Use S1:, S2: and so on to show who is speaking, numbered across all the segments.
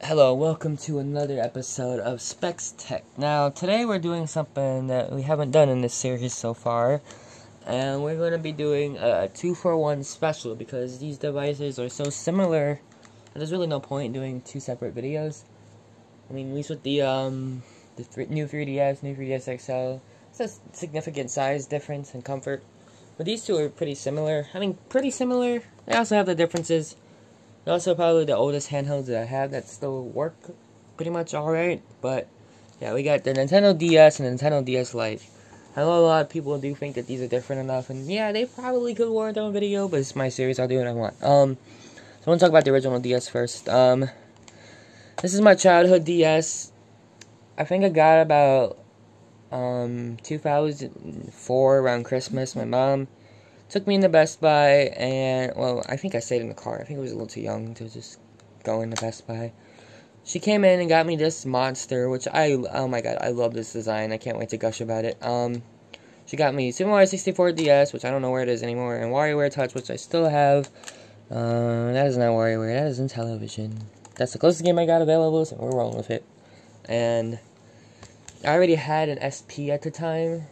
S1: Hello, welcome to another episode of Specs Tech. Now, today we're doing something that we haven't done in this series so far, and we're going to be doing a 2-for-1 special because these devices are so similar that there's really no point in doing two separate videos. I mean, at least with the new 3DS, new 3DS XL, it's a significant size difference and comfort. But these two are pretty similar. I mean, pretty similar. They also have the differences. They're also probably the oldest handhelds that I have that still work pretty much alright. But, yeah, we got the Nintendo DS and Nintendo DS Lite. I know a lot of people do think that these are different enough, and yeah, they probably could warrant their own video, but it's my series, I'll do what I want. So I want to talk about the original DS first. This is my childhood DS. I think I got about 2004 around Christmas. My mom took me into Best Buy, and, well, I think I stayed in the car. I think I was a little too young to just go into Best Buy. She came in and got me this monster, which oh my god, I love this design. I can't wait to gush about it. She got me Super Mario 64 DS, which I don't know where it is anymore, and WarioWare Touch, which I still have. That is not WarioWare, that is in television. That's the closest game I got available, so we're rolling with it. And I already had an SP at the time,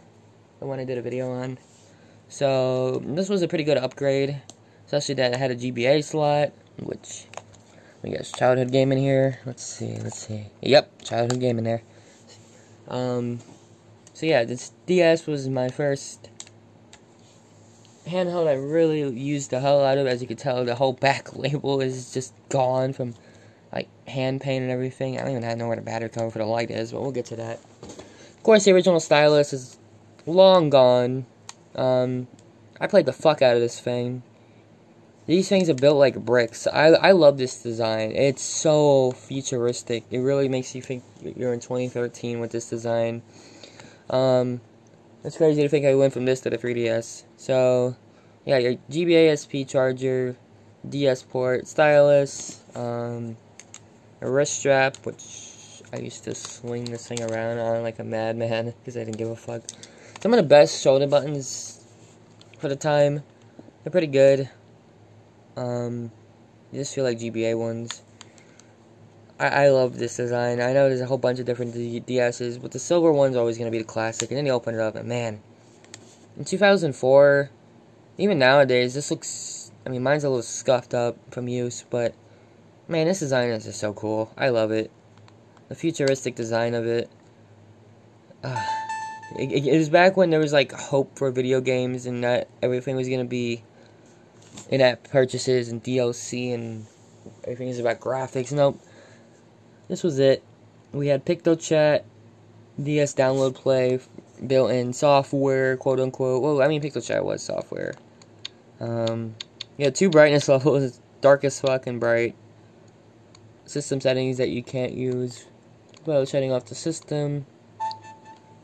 S1: the one I did a video on. So, this was a pretty good upgrade, especially that it had a GBA slot, which, we got childhood game in here. Let's see. Yep, childhood game in there. So yeah, this DS was my first handheld I really used the hell out of. As you can tell, the whole back label is just gone from, like, hand paint and everything. I don't even know where the battery cover for the light is, but we'll get to that. Of course, the original stylus is long gone. I played the fuck out of this thing. These things are built like bricks. I love this design. It's so futuristic. It really makes you think you're in 2013 with this design. It's crazy to think I went from this to the 3DS. So, yeah, your GBA SP charger, DS port, stylus, a wrist strap, which I used to swing this thing around on like a madman because I didn't give a fuck. Some of the best shoulder buttons for the time. They're pretty good. You just feel like GBA ones. I love this design. I know there's a whole bunch of different DS's, but the silver one's always going to be the classic. And then you open it up, and man, in 2004, even nowadays, this looks, I mean, mine's a little scuffed up from use, but man, this design is just so cool. I love it. The futuristic design of it. It was back when there was, like, hope for video games and that everything was going to be in-app purchases and DLC and everything is about graphics. Nope. This was it. We had PictoChat, DS Download Play, built-in software, quote-unquote. Well, I mean, PictoChat was software. Yeah, 2 brightness levels, dark as fuck and bright. System settings that you can't use. Well, shutting off the system.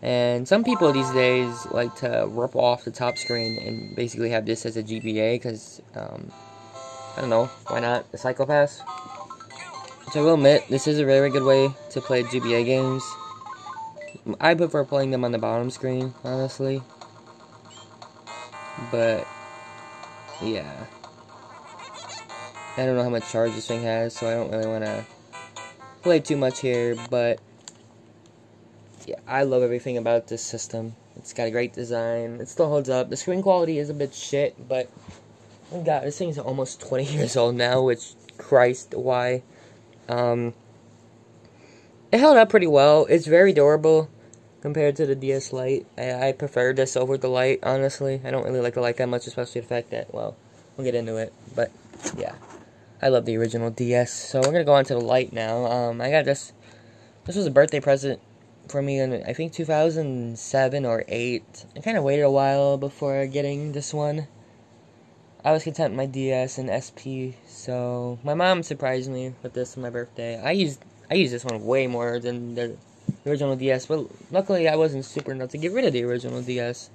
S1: And some people these days like to rip off the top screen and basically have this as a GBA because, I don't know, why not? The Psychopaths? Which I will admit, this is a very good way to play GBA games. I prefer playing them on the bottom screen, honestly. But, yeah. I don't know how much charge this thing has, so I don't really want to play too much here, but yeah, I love everything about this system. It's got a great design. It still holds up. The screen quality is a bit shit, but oh god, this thing's almost 20 years old now, which, Christ, why? It held up pretty well. It's very durable compared to the DS Lite. I prefer this over the Lite, honestly. I don't really like the Lite that much, especially the fact that, well, we'll get into it, but yeah. I love the original DS. So we're gonna go on to the Lite now. I got this. This was a birthday present for me in, I think, 2007 or 8. I kind of waited a while before getting this one. I was content with my DS and SP, so my mom surprised me with this on my birthday. I used this one way more than the original DS, but luckily I wasn't super enough to get rid of the original DS.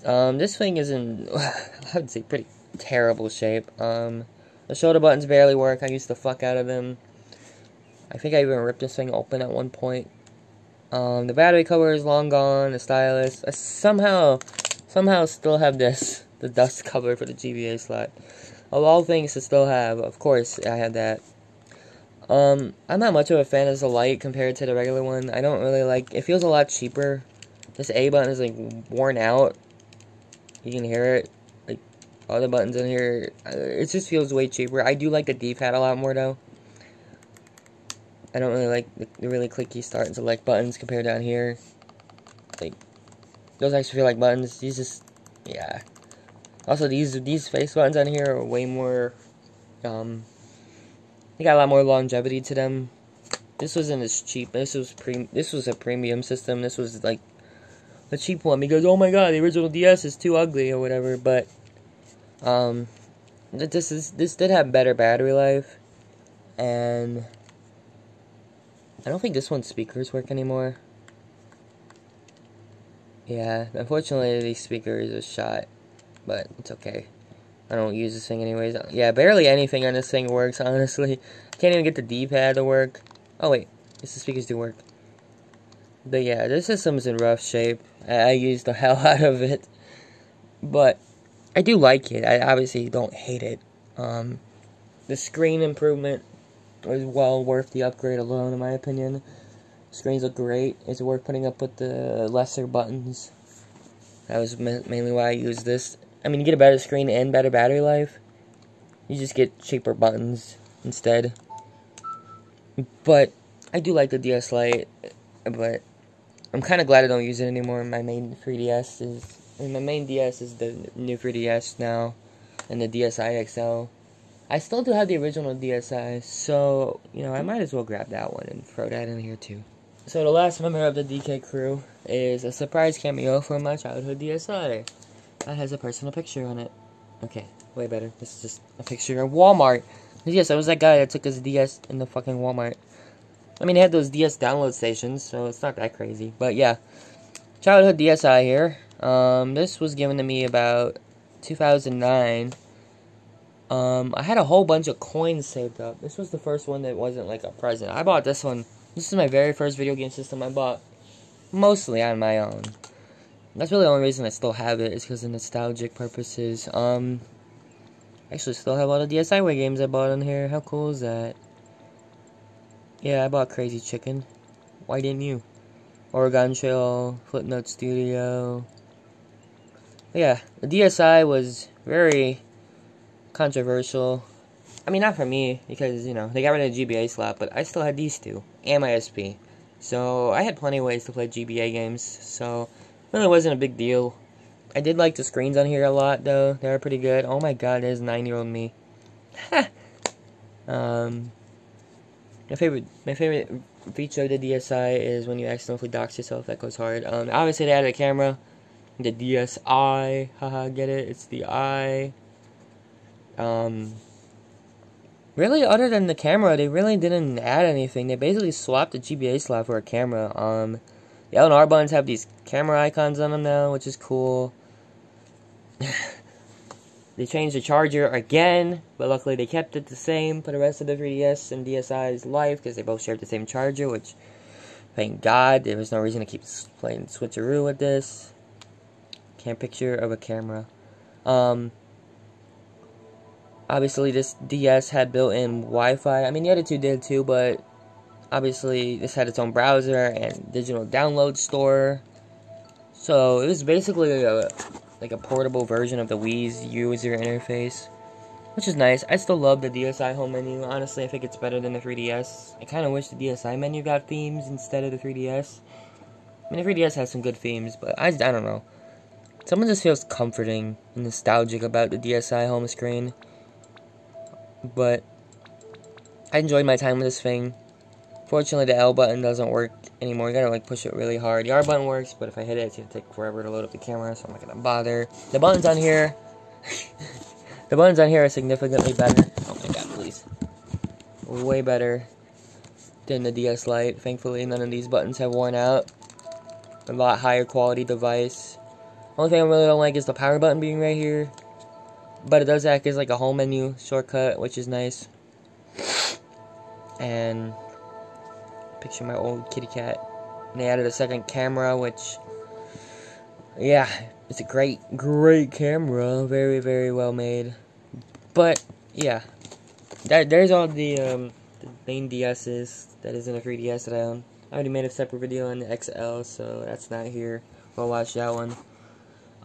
S1: This thing is in, I would say, pretty terrible shape. The shoulder buttons barely work. I used the fuck out of them. I think I even ripped this thing open at one point. The battery cover is long gone. The stylus. I somehow still have this, the dust cover for the GBA slot. Of all things to still have, of course, I have that. I'm not much of a fan of the light compared to the regular one. I don't really like, it feels a lot cheaper. This A button is like worn out. You can hear it. Like, all the buttons in here, it just feels way cheaper. I do like the D-pad a lot more though. I don't really like the really clicky start and select buttons compared down here. Like, those actually feel like buttons. These just, yeah. Also, these face buttons on here are way more, they got a lot more longevity to them. This wasn't as cheap. This was a premium system. This was like a cheap one because, oh my god, the original DS is too ugly or whatever. But this did have better battery life, and I don't think this one's speakers work anymore. Yeah, unfortunately these speakers are shot, but it's okay. I don't use this thing anyways. Yeah, barely anything on this thing works, honestly. Can't even get the D-pad to work. Oh wait, yes, the speakers do work. But yeah, this system's in rough shape. I used the hell out of it. But I do like it. I obviously don't hate it. The screen improvement was well worth the upgrade alone, in my opinion. Screens look great. It's worth putting up with the lesser buttons. That was mainly why I used this. I mean, you get a better screen and better battery life. You just get cheaper buttons instead. But I do like the DS Lite. But I'm kind of glad I don't use it anymore. My main 3DS is, my main DS is the new 3DS now, and the DSi XL. I still do have the original DSi, so you know I might as well grab that one and throw that in here too. So the last member of the DK crew is a surprise cameo from my childhood DSi. That has a personal picture on it. Okay, way better. This is just a picture of Walmart. Yes, I was that guy that took his DS in the fucking Walmart. I mean, they had those DS download stations, so it's not that crazy. But yeah, childhood DSi here. This was given to me about 2009. I had a whole bunch of coins saved up. This was the first one that wasn't like a present. I bought this one. This is my very first video game system I bought mostly on my own. That's really the only reason I still have it, is because of nostalgic purposes. I actually still have all the DSiWare games I bought on here. How cool is that? Yeah, I bought Crazy Chicken. Why didn't you? Oregon Trail, Flipnote Studio. But yeah, the DSi was very controversial. I mean, not for me, because, you know, they got rid of the GBA slot, but I still had these two, and my SP. So, I had plenty of ways to play GBA games, so it really wasn't a big deal. I did like the screens on here a lot, though. They were pretty good. Oh my god, there's 9-year-old me. My favorite feature of the DSi is when you accidentally dox yourself. That goes hard. Obviously, they added a camera. The DSi. Haha, get it? It's the I. Really, other than the camera, they really didn't add anything. They basically swapped the GBA slot for a camera. The L and R buttons have these camera icons on them now, which is cool. They changed the charger again, but luckily they kept it the same for the rest of the 3DS and DSi's life, because they both shared the same charger, which, thank God, there was no reason to keep playing switcheroo with this. Can't picture of a camera. Obviously this DS had built-in Wi-Fi. I mean, the other two did too, but obviously this had its own browser and digital download store. So it was basically like a portable version of the Wii's user interface, which is nice. I still love the DSi home menu. Honestly, I think it's better than the 3DS. I kind of wish the DSi menu got themes instead of the 3DS. I mean, the 3DS has some good themes, but I don't know. Someone just feels comforting and nostalgic about the DSi home screen. But I enjoyed my time with this thing. Fortunately, the L button doesn't work anymore. You gotta like push it really hard. The R button works, but if I hit it, it's gonna take forever to load up the camera, so I'm not gonna bother. The buttons on here, the buttons on here are significantly better. Oh my god, please! Way better than the DS Lite. Thankfully, none of these buttons have worn out. A lot higher quality device. Only thing I really don't like is the power button being right here, but it does act as like a home menu shortcut, which is nice. And picture my old kitty cat. And they added a second camera, which, yeah, it's a great camera. Very, very well made. But yeah, there's all the the main DS's that isn't a 3DS that I own. I already made a separate video on the XL, so that's not here. Go watch that one.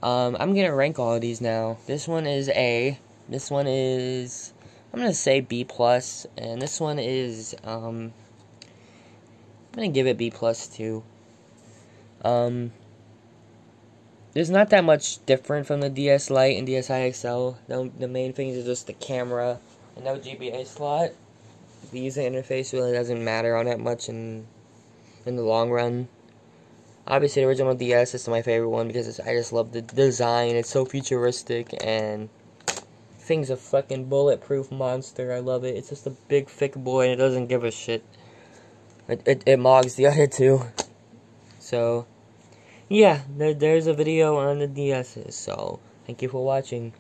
S1: I'm gonna rank all of these now. This one is A. This one is, I'm gonna say B+, and this one is, I'm gonna give it B+ too. There's not that much different from the DS Lite and DSi XL. The main things are just the camera and no GBA slot. The user interface really doesn't matter all that much in the long run. Obviously, the original DS is my favorite one because I just love the design. It's so futuristic, and thing's a fucking bulletproof monster. I love it. It's just a big, thick boy, and it doesn't give a shit. It mogs the other two. So, yeah, there's a video on the DS's. So, thank you for watching.